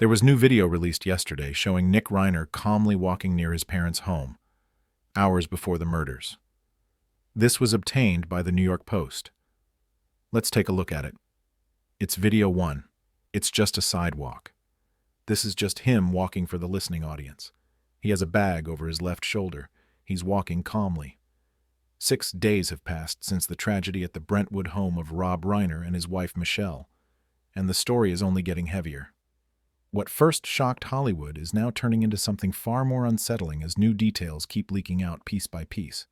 There was new video released yesterday showing Nick Reiner calmly walking near his parents' home, hours before the murders. This was obtained by the New York Post. Let's take a look at it. It's video 1. It's just a sidewalk. This is just him walking for the listening audience. He has a bag over his left shoulder. He's walking calmly. 6 days have passed since the tragedy at the Brentwood home of Rob Reiner and his wife Michelle, and the story is only getting heavier. What first shocked Hollywood is now turning into something far more unsettling as new details keep leaking out piece by piece.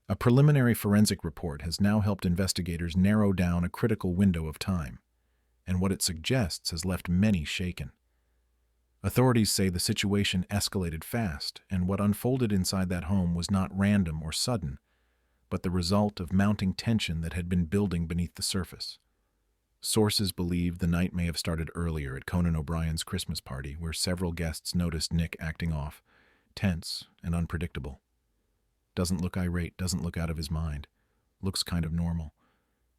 A preliminary forensic report has now helped investigators narrow down a critical window of time, and what it suggests has left many shaken. Authorities say the situation escalated fast, and what unfolded inside that home was not random or sudden, but the result of mounting tension that had been building beneath the surface. Sources believe the night may have started earlier at Conan O'Brien's Christmas party, where several guests noticed Nick acting off, tense and unpredictable. Doesn't look irate, doesn't look out of his mind. Looks kind of normal.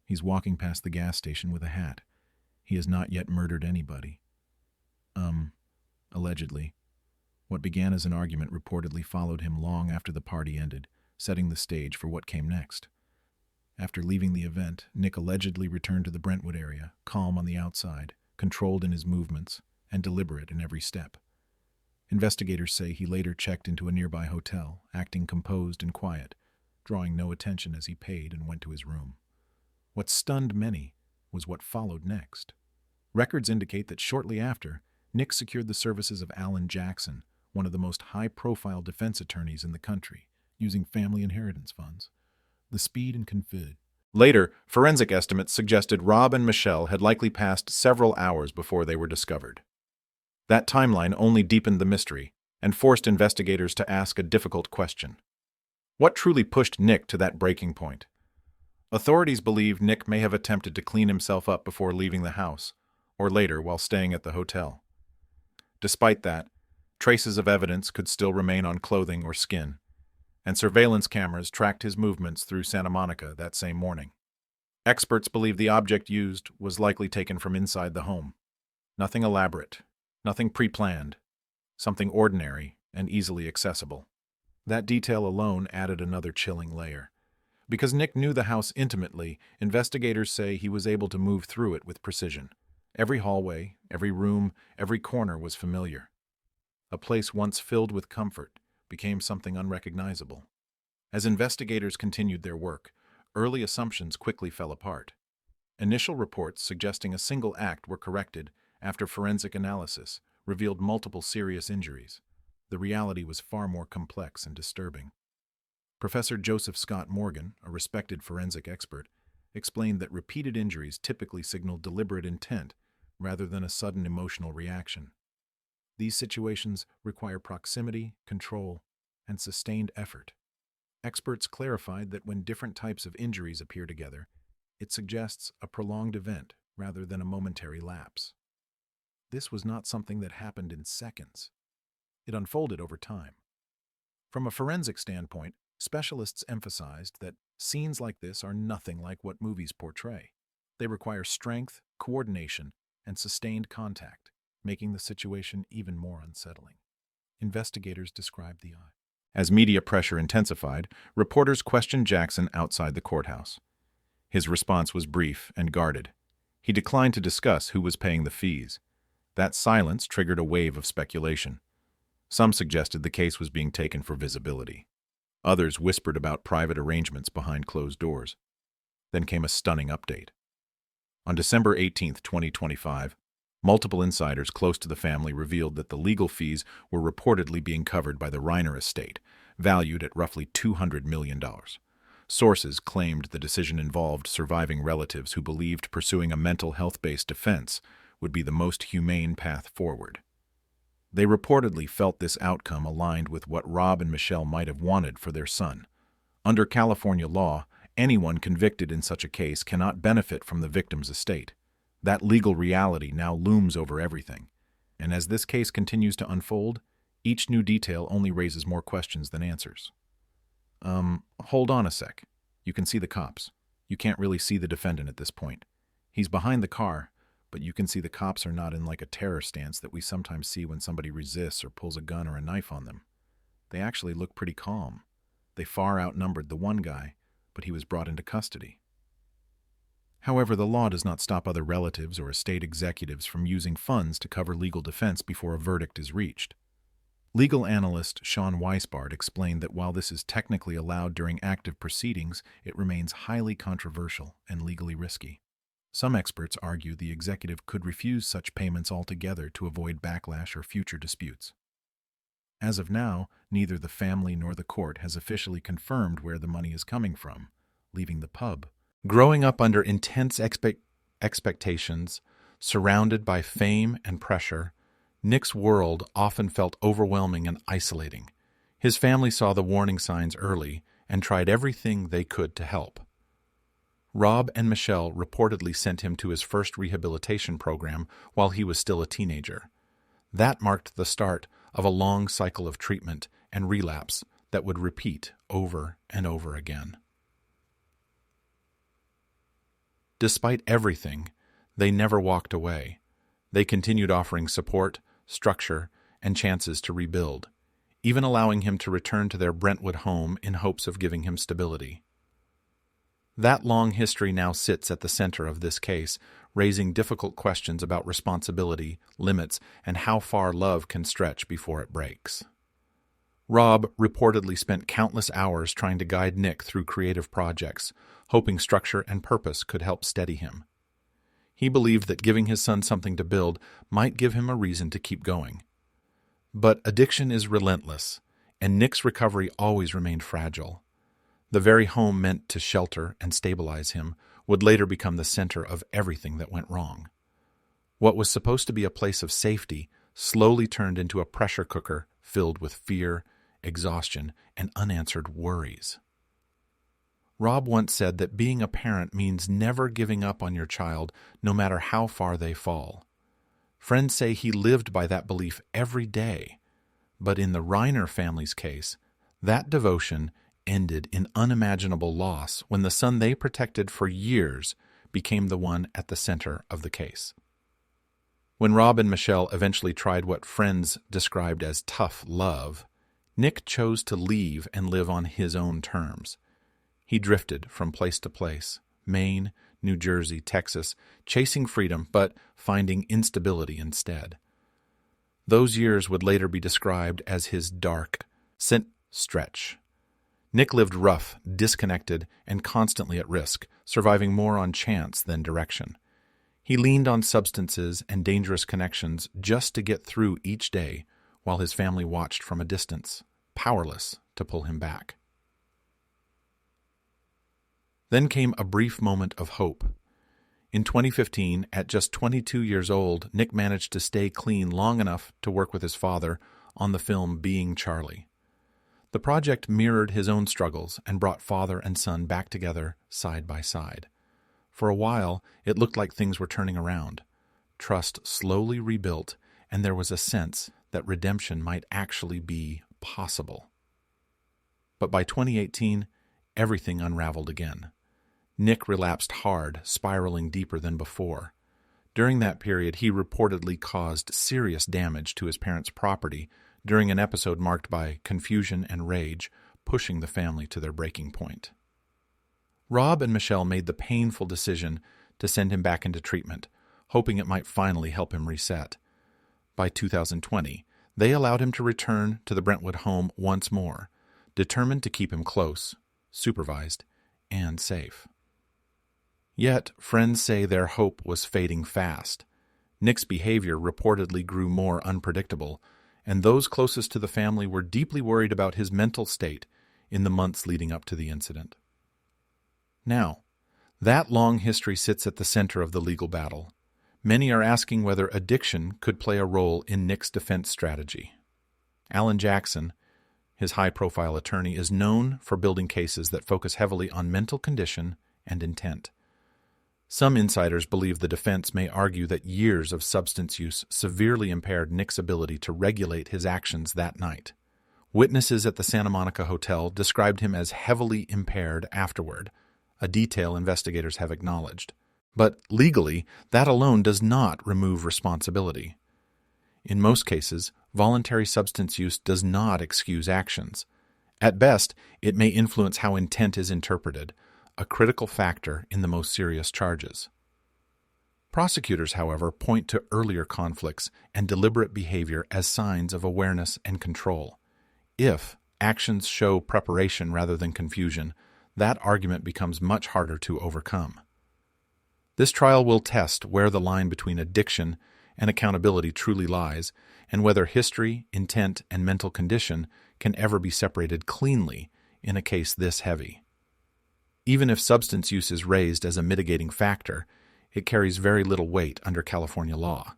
He's walking past the gas station with a hat. He has not yet murdered anybody. Allegedly. What began as an argument reportedly followed him long after the party ended, setting the stage for what came next. After leaving the event, Nick allegedly returned to the Brentwood area, calm on the outside, controlled in his movements, and deliberate in every step. Investigators say he later checked into a nearby hotel, acting composed and quiet, drawing no attention as he paid and went to his room. What stunned many was what followed next. Records indicate that shortly after, Nick secured the services of Alan Jackson, one of the most high-profile defense attorneys in the country, using family inheritance funds. The speed and confid. Later, forensic estimates suggested Rob and Michelle had likely passed several hours before they were discovered. That timeline only deepened the mystery and forced investigators to ask a difficult question. What truly pushed Nick to that breaking point? Authorities believe Nick may have attempted to clean himself up before leaving the house, or later while staying at the hotel. Despite that, traces of evidence could still remain on clothing or skin, and surveillance cameras tracked his movements through Santa Monica that same morning. Experts believe the object used was likely taken from inside the home. Nothing elaborate, nothing pre-planned, something ordinary and easily accessible. That detail alone added another chilling layer. Because Nick knew the house intimately, investigators say he was able to move through it with precision. Every hallway, every room, every corner was familiar. A place once filled with comfort became something unrecognizable. As investigators continued their work, early assumptions quickly fell apart. Initial reports suggesting a single act were corrected after forensic analysis revealed multiple serious injuries. The reality was far more complex and disturbing. Professor Joseph Scott Morgan, a respected forensic expert, explained that repeated injuries typically signal deliberate intent rather than a sudden emotional reaction. These situations require proximity, control, and sustained effort. Experts clarified that when different types of injuries appear together, it suggests a prolonged event rather than a momentary lapse. This was not something that happened in seconds. It unfolded over time. From a forensic standpoint, specialists emphasized that scenes like this are nothing like what movies portray. They require strength, coordination, and sustained contact, making the situation even more unsettling. Investigators described the eye. As media pressure intensified, reporters questioned Jackson outside the courthouse. His response was brief and guarded. He declined to discuss who was paying the fees. That silence triggered a wave of speculation. Some suggested the case was being taken for visibility. Others whispered about private arrangements behind closed doors. Then came a stunning update. On December 18, 2025, multiple insiders close to the family revealed that the legal fees were reportedly being covered by the Reiner estate, valued at roughly $200 million. Sources claimed the decision involved surviving relatives who believed pursuing a mental health-based defense would be the most humane path forward. They reportedly felt this outcome aligned with what Rob and Michelle might have wanted for their son. Under California law, anyone convicted in such a case cannot benefit from the victim's estate. That legal reality now looms over everything, and as this case continues to unfold, each new detail only raises more questions than answers. Hold on a sec. You can see the cops. You can't really see the defendant at this point. He's behind the car, but you can see the cops are not in like a terror stance that we sometimes see when somebody resists or pulls a gun or a knife on them. They actually look pretty calm. They far outnumbered the one guy, but he was brought into custody. However, the law does not stop other relatives or estate executives from using funds to cover legal defense before a verdict is reached. Legal analyst Sean Weisbart explained that while this is technically allowed during active proceedings, it remains highly controversial and legally risky. Some experts argue the executive could refuse such payments altogether to avoid backlash or future disputes. As of now, neither the family nor the court has officially confirmed where the money is coming from, leaving the pub. Growing up under intense expectations, surrounded by fame and pressure, Nick's world often felt overwhelming and isolating. His family saw the warning signs early and tried everything they could to help. Rob and Michelle reportedly sent him to his first rehabilitation program while he was still a teenager. That marked the start of a long cycle of treatment and relapse that would repeat over and over again. Despite everything, they never walked away. They continued offering support, structure, and chances to rebuild, even allowing him to return to their Brentwood home in hopes of giving him stability. That long history now sits at the center of this case, raising difficult questions about responsibility, limits, and how far love can stretch before it breaks. Rob reportedly spent countless hours trying to guide Nick through creative projects, hoping structure and purpose could help steady him. He believed that giving his son something to build might give him a reason to keep going. But addiction is relentless, and Nick's recovery always remained fragile. The very home meant to shelter and stabilize him would later become the center of everything that went wrong. What was supposed to be a place of safety slowly turned into a pressure cooker filled with fear, exhaustion, and unanswered worries. Rob once said that being a parent means never giving up on your child, no matter how far they fall. Friends say he lived by that belief every day. But in the Reiner family's case, that devotion ended in unimaginable loss when the son they protected for years became the one at the center of the case. When Rob and Michelle eventually tried what friends described as tough love, Nick chose to leave and live on his own terms. He drifted from place to place, Maine, New Jersey, Texas, chasing freedom but finding instability instead. Those years would later be described as his dark stretch. Nick lived rough, disconnected, and constantly at risk, surviving more on chance than direction. He leaned on substances and dangerous connections just to get through each day while his family watched from a distance, powerless to pull him back. Then came a brief moment of hope. In 2015, at just 22 years old, Nick managed to stay clean long enough to work with his father on the film Being Charlie. The project mirrored his own struggles and brought father and son back together side by side. For a while, it looked like things were turning around. Trust slowly rebuilt, and there was a sense that redemption might actually be possible. But by 2018, everything unraveled again. Nick relapsed hard, spiraling deeper than before. During that period, he reportedly caused serious damage to his parents' property during an episode marked by confusion and rage, pushing the family to their breaking point. Rob and Michelle made the painful decision to send him back into treatment, hoping it might finally help him reset. By 2020, they allowed him to return to the Brentwood home once more, determined to keep him close, supervised, and safe. Yet, friends say their hope was fading fast. Nick's behavior reportedly grew more unpredictable, and those closest to the family were deeply worried about his mental state in the months leading up to the incident. Now, that long history sits at the center of the legal battle. Many are asking whether addiction could play a role in Nick's defense strategy. Alan Jackson, his high-profile attorney, is known for building cases that focus heavily on mental condition and intent. Some insiders believe the defense may argue that years of substance use severely impaired Nick's ability to regulate his actions that night. Witnesses at the Santa Monica Hotel described him as heavily impaired afterward, a detail investigators have acknowledged. But legally, that alone does not remove responsibility. In most cases, voluntary substance use does not excuse actions. At best, it may influence how intent is interpreted, a critical factor in the most serious charges. Prosecutors, however, point to earlier conflicts and deliberate behavior as signs of awareness and control. If actions show preparation rather than confusion, that argument becomes much harder to overcome. This trial will test where the line between addiction and accountability truly lies, and whether history, intent, and mental condition can ever be separated cleanly in a case this heavy. Even if substance use is raised as a mitigating factor, it carries very little weight under California law.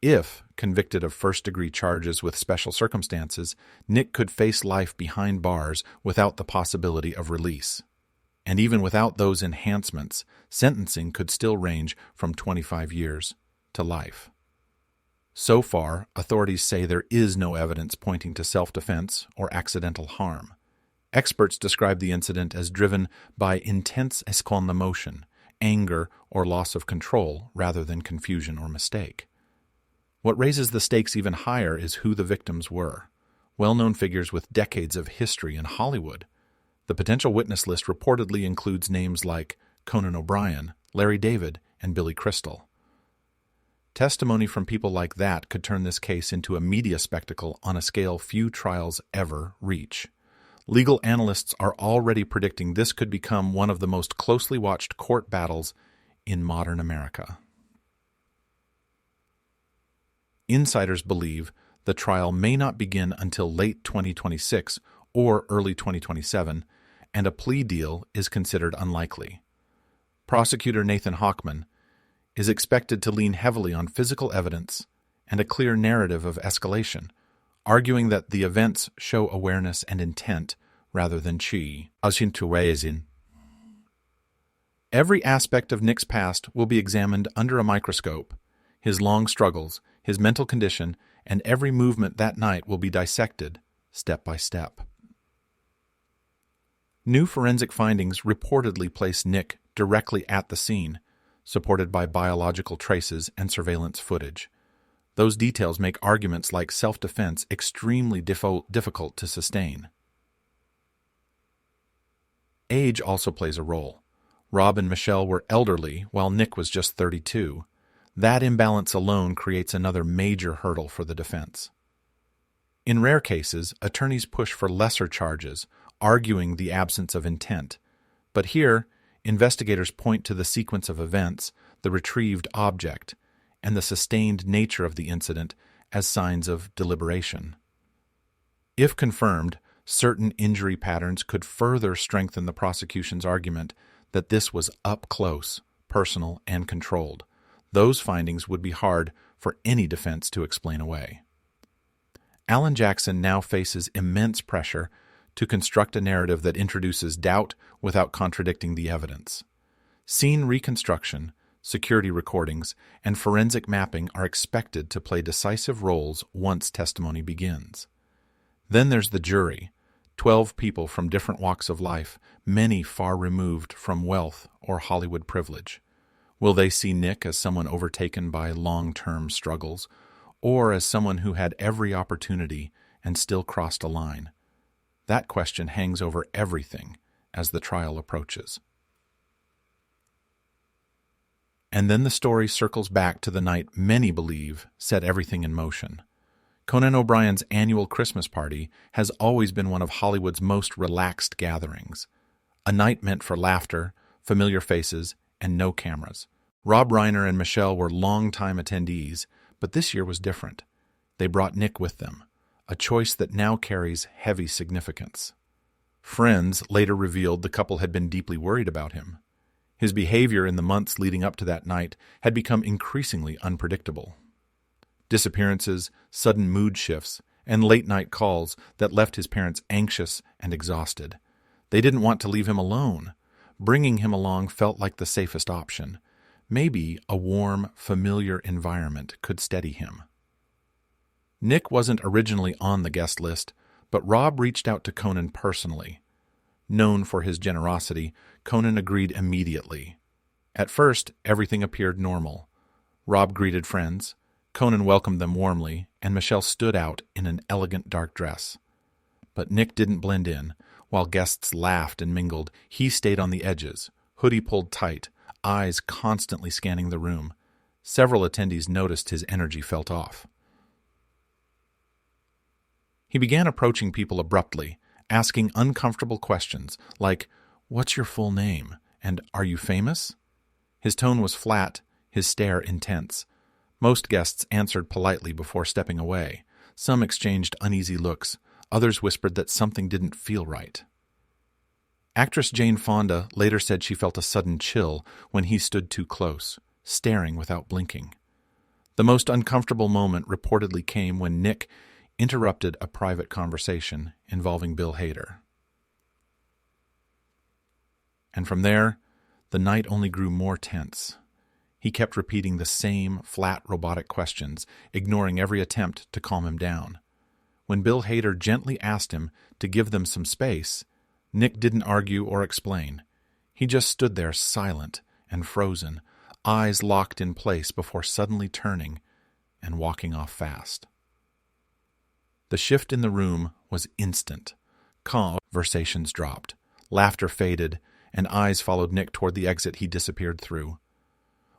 If convicted of first-degree charges with special circumstances, Nick could face life behind bars without the possibility of release. And even without those enhancements, sentencing could still range from 25 years to life. So far, authorities say there is no evidence pointing to self-defense or accidental harm. Experts describe the incident as driven by intense emotion, anger, or loss of control rather than confusion or mistake. What raises the stakes even higher is who the victims were, well-known figures with decades of history in Hollywood. The potential witness list reportedly includes names like Conan O'Brien, Larry David, and Billy Crystal. Testimony from people like that could turn this case into a media spectacle on a scale few trials ever reach. Legal analysts are already predicting this could become one of the most closely watched court battles in modern America. Insiders believe the trial may not begin until late 2026 or early 2027, and a plea deal is considered unlikely. Prosecutor Nathan Hochman is expected to lean heavily on physical evidence and a clear narrative of escalation, arguing that the events show awareness and intent rather than chi. Every aspect of Nick's past will be examined under a microscope. His long struggles, his mental condition, and every movement that night will be dissected step by step. New forensic findings reportedly place Nick directly at the scene, supported by biological traces and surveillance footage. Those details make arguments like self-defense extremely difficult to sustain. Age also plays a role. Rob and Michelle were elderly, while Nick was just 32. That imbalance alone creates another major hurdle for the defense. In rare cases, attorneys push for lesser charges, arguing the absence of intent. But here, investigators point to the sequence of events, the retrieved object, and the sustained nature of the incident as signs of deliberation. If confirmed, certain injury patterns could further strengthen the prosecution's argument that this was up close, personal, and controlled. Those findings would be hard for any defense to explain away. Alan Jackson now faces immense pressure to construct a narrative that introduces doubt without contradicting the evidence. Scene reconstruction, security recordings, and forensic mapping are expected to play decisive roles once testimony begins. Then there's the jury, 12 people from different walks of life, many far removed from wealth or Hollywood privilege. Will they see Nick as someone overtaken by long-term struggles, or as someone who had every opportunity and still crossed a line? That question hangs over everything as the trial approaches. And then the story circles back to the night many believe set everything in motion. Conan O'Brien's annual Christmas party has always been one of Hollywood's most relaxed gatherings. A night meant for laughter, familiar faces, and no cameras. Rob Reiner and Michelle were longtime attendees, but this year was different. They brought Nick with them, a choice that now carries heavy significance. Friends later revealed the couple had been deeply worried about him. His behavior in the months leading up to that night had become increasingly unpredictable. Disappearances, sudden mood shifts, and late-night calls that left his parents anxious and exhausted. They didn't want to leave him alone. Bringing him along felt like the safest option. Maybe a warm, familiar environment could steady him. Nick wasn't originally on the guest list, but Rob reached out to Conan personally. Known for his generosity, Conan agreed immediately. At first, everything appeared normal. Rob greeted friends, Conan welcomed them warmly, and Michelle stood out in an elegant dark dress. But Nick didn't blend in. While guests laughed and mingled, he stayed on the edges, hoodie pulled tight, eyes constantly scanning the room. Several attendees noticed his energy felt off. He began approaching people abruptly, asking uncomfortable questions like, "What's your full name?" and "Are you famous?" His tone was flat, his stare intense. Most guests answered politely before stepping away. Some exchanged uneasy looks. Others whispered that something didn't feel right. Actress Jane Fonda later said she felt a sudden chill when he stood too close, staring without blinking. The most uncomfortable moment reportedly came when Nick interrupted a private conversation involving Bill Hader. And from there, the night only grew more tense. He kept repeating the same flat robotic questions, ignoring every attempt to calm him down. When Bill Hader gently asked him to give them some space, Nick didn't argue or explain. He just stood there silent and frozen, eyes locked in place before suddenly turning and walking off fast. The shift in the room was instant. Conversations dropped, laughter faded, and eyes followed Nick toward the exit he disappeared through.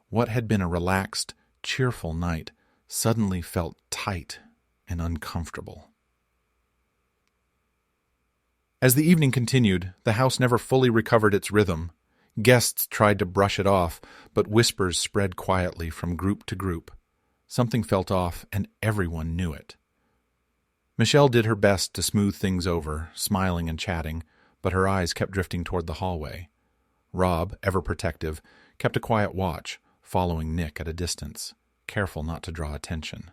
What had been a relaxed, cheerful night suddenly felt tight and uncomfortable. As the evening continued, the house never fully recovered its rhythm. Guests tried to brush it off, but whispers spread quietly from group to group. Something felt off, and everyone knew it. Michelle did her best to smooth things over, smiling and chatting, but her eyes kept drifting toward the hallway. Rob, ever protective, kept a quiet watch, following Nick at a distance, careful not to draw attention.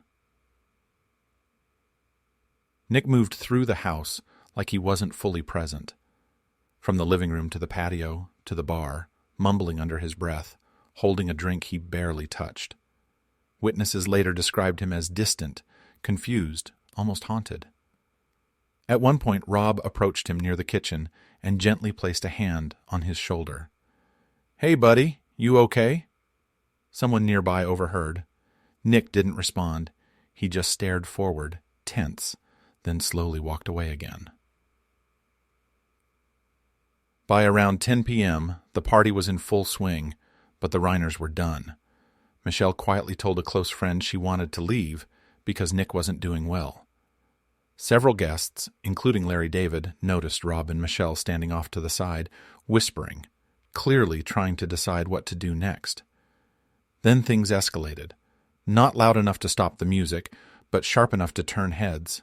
Nick moved through the house like he wasn't fully present. From the living room to the patio, to the bar, mumbling under his breath, holding a drink he barely touched. Witnesses later described him as distant, confused, almost haunted. At one point, Rob approached him near the kitchen and gently placed a hand on his shoulder. "Hey, buddy, you okay?" Someone nearby overheard. Nick didn't respond. He just stared forward, tense, then slowly walked away again. By around 10 p.m., the party was in full swing, but the Reiners were done. Michelle quietly told a close friend she wanted to leave because Nick wasn't doing well. Several guests, including Larry David, noticed Rob and Michelle standing off to the side, whispering, clearly trying to decide what to do next. Then things escalated. Not loud enough to stop the music, but sharp enough to turn heads.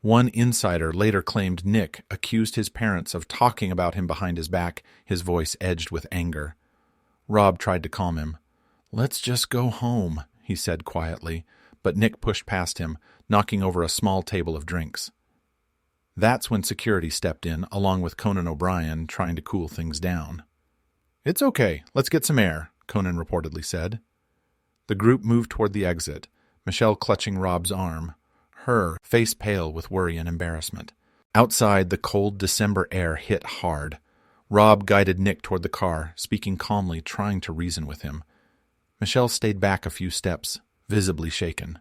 One insider later claimed Nick accused his parents of talking about him behind his back, his voice edged with anger. Rob tried to calm him. "Let's just go home," he said quietly, but Nick pushed past him, knocking over a small table of drinks. That's when security stepped in, along with Conan O'Brien, trying to cool things down. "It's okay, let's get some air," Conan reportedly said. The group moved toward the exit, Michelle clutching Rob's arm, her face pale with worry and embarrassment. Outside, the cold December air hit hard. Rob guided Nick toward the car, speaking calmly, trying to reason with him. Michelle stayed back a few steps, visibly shaken.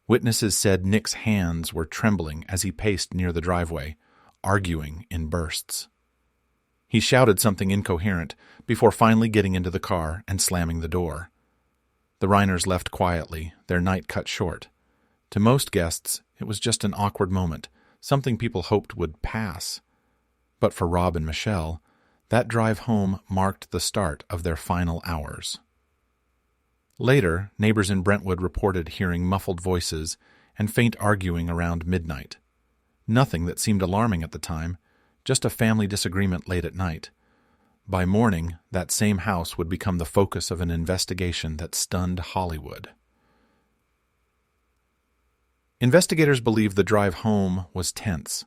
Witnesses said Nick's hands were trembling as he paced near the driveway, arguing in bursts. He shouted something incoherent before finally getting into the car and slamming the door. The Reiners left quietly, their night cut short. To most guests, it was just an awkward moment, something people hoped would pass. But for Rob and Michelle, that drive home marked the start of their final hours. Later, neighbors in Brentwood reported hearing muffled voices and faint arguing around midnight. Nothing that seemed alarming at the time, just a family disagreement late at night. By morning, that same house would become the focus of an investigation that stunned Hollywood. Investigators believe the drive home was tense.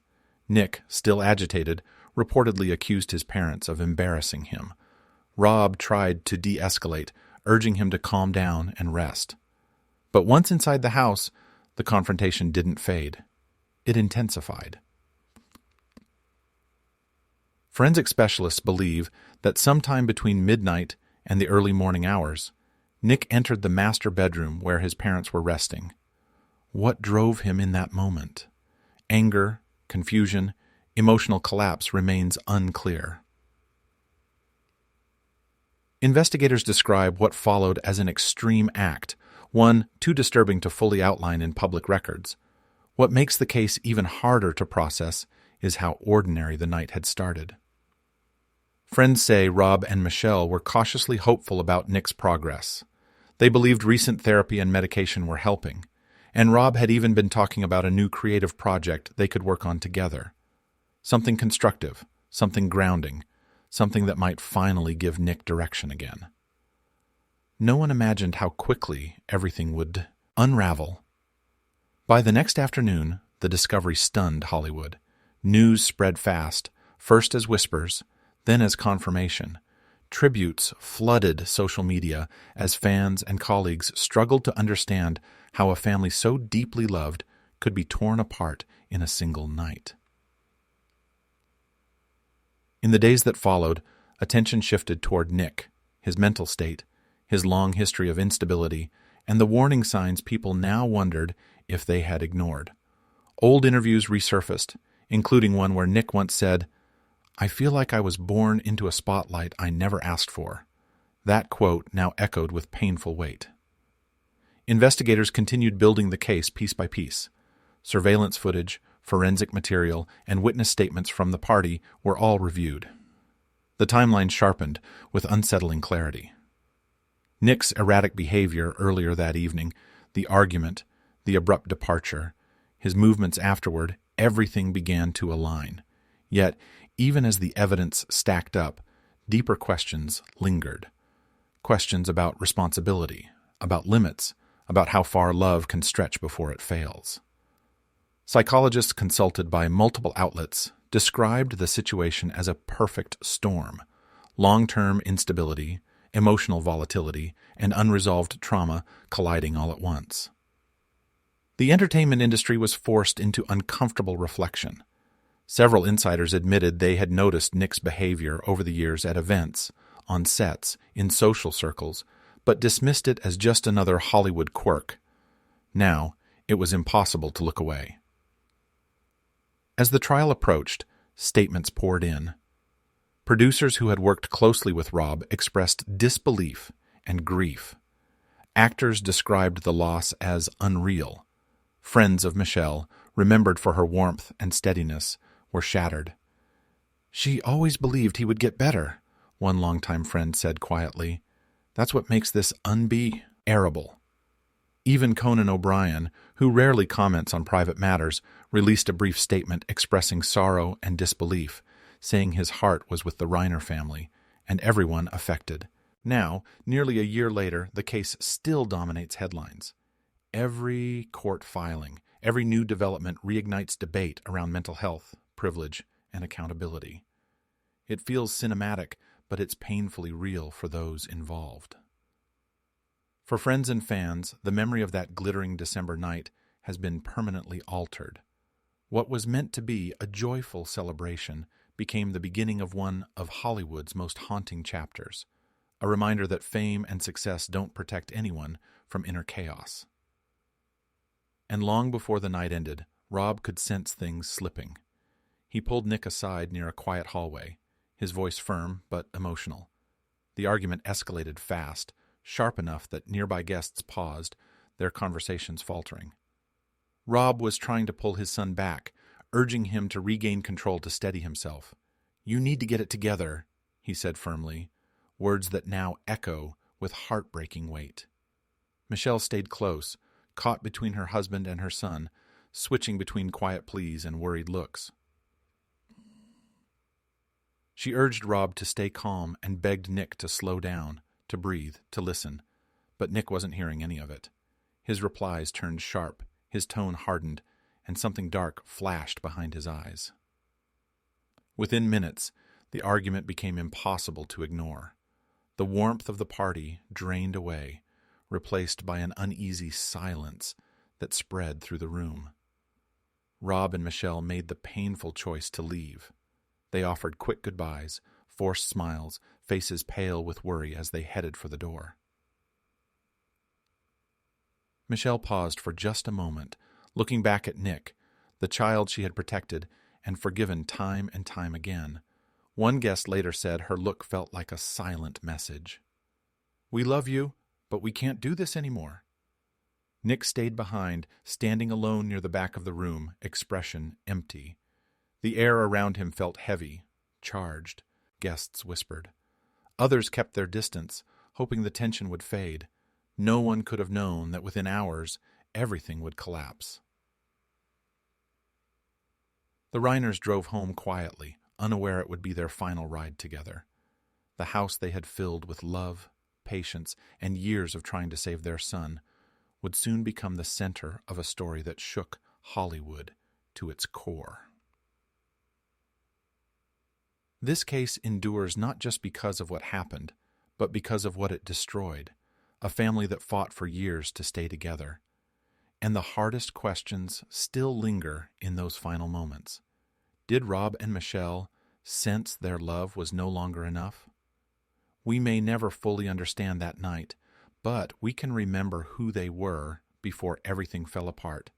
Nick, still agitated, reportedly accused his parents of embarrassing him. Rob tried to de-escalate, urging him to calm down and rest. But once inside the house, the confrontation didn't fade. It intensified. Forensic specialists believe that sometime between midnight and the early morning hours, Nick entered the master bedroom where his parents were resting. What drove him in that moment? Anger, confusion, emotional collapse remains unclear. Investigators describe what followed as an extreme act, one too disturbing to fully outline in public records. What makes the case even harder to process is how ordinary the night had started. Friends say Rob and Michelle were cautiously hopeful about Nick's progress. They believed recent therapy and medication were helping, and Rob had even been talking about a new creative project they could work on together. Something constructive, something grounding, something that might finally give Nick direction again. No one imagined how quickly everything would unravel. By the next afternoon, the discovery stunned Hollywood. News spread fast, first as whispers, then as confirmation. Tributes flooded social media as fans and colleagues struggled to understand how a family so deeply loved could be torn apart in a single night. In the days that followed, attention shifted toward Nick, his mental state, his long history of instability, and the warning signs people now wondered if they had ignored. Old interviews resurfaced, including one where Nick once said, "I feel like I was born into a spotlight I never asked for." That quote now echoed with painful weight. Investigators continued building the case piece by piece. Surveillance footage, forensic material, and witness statements from the party were all reviewed. The timeline sharpened with unsettling clarity. Nick's erratic behavior earlier that evening, the argument, the abrupt departure, his movements afterward, everything began to align. Yet, even as the evidence stacked up, deeper questions lingered. Questions about responsibility, about limits, about how far love can stretch before it fails. Psychologists consulted by multiple outlets described the situation as a perfect storm. Long-term instability, emotional volatility, and unresolved trauma colliding all at once. The entertainment industry was forced into uncomfortable reflection. Several insiders admitted they had noticed Nick's behavior over the years at events, on sets, in social circles, but dismissed it as just another Hollywood quirk. Now, it was impossible to look away. As the trial approached, statements poured in. Producers who had worked closely with Rob expressed disbelief and grief. Actors described the loss as unreal. Friends of Michelle, remembered for her warmth and steadiness, were shattered. "She always believed he would get better," one longtime friend said quietly. "That's what makes this unbearable." Even Conan O'Brien, who rarely comments on private matters, released a brief statement expressing sorrow and disbelief, saying his heart was with the Reiner family and everyone affected. Now, nearly a year later, the case still dominates headlines. Every court filing, every new development reignites debate around mental health, privilege, and accountability. It feels cinematic, but it's painfully real for those involved. For friends and fans, the memory of that glittering December night has been permanently altered. What was meant to be a joyful celebration became the beginning of one of Hollywood's most haunting chapters, a reminder that fame and success don't protect anyone from inner chaos. And long before the night ended, Rob could sense things slipping. He pulled Nick aside near a quiet hallway, his voice firm but emotional. The argument escalated fast, sharp enough that nearby guests paused, their conversations faltering. Rob was trying to pull his son back, urging him to regain control to steady himself. "You need to get it together," he said firmly, words that now echo with heartbreaking weight. Michelle stayed close, caught between her husband and her son, switching between quiet pleas and worried looks. She urged Rob to stay calm and begged Nick to slow down, to breathe, to listen, but Nick wasn't hearing any of it. His replies turned sharp, his tone hardened, and something dark flashed behind his eyes. Within minutes, the argument became impossible to ignore. The warmth of the party drained away, replaced by an uneasy silence that spread through the room. Rob and Michelle made the painful choice to leave. They offered quick goodbyes, forced smiles, faces pale with worry as they headed for the door. Michelle paused for just a moment, looking back at Nick, the child she had protected and forgiven time and time again. One guest later said her look felt like a silent message. "We love you, but we can't do this anymore." Nick stayed behind, standing alone near the back of the room, expression empty. The air around him felt heavy, charged, guests whispered. Others kept their distance, hoping the tension would fade. No one could have known that within hours, everything would collapse. The Reiners drove home quietly, unaware it would be their final ride together. The house they had filled with love, patience, and years of trying to save their son would soon become the center of a story that shook Hollywood to its core. This case endures not just because of what happened, but because of what it destroyed, a family that fought for years to stay together. And the hardest questions still linger in those final moments. Did Rob and Michelle sense their love was no longer enough? We may never fully understand that night, but we can remember who they were before everything fell apart.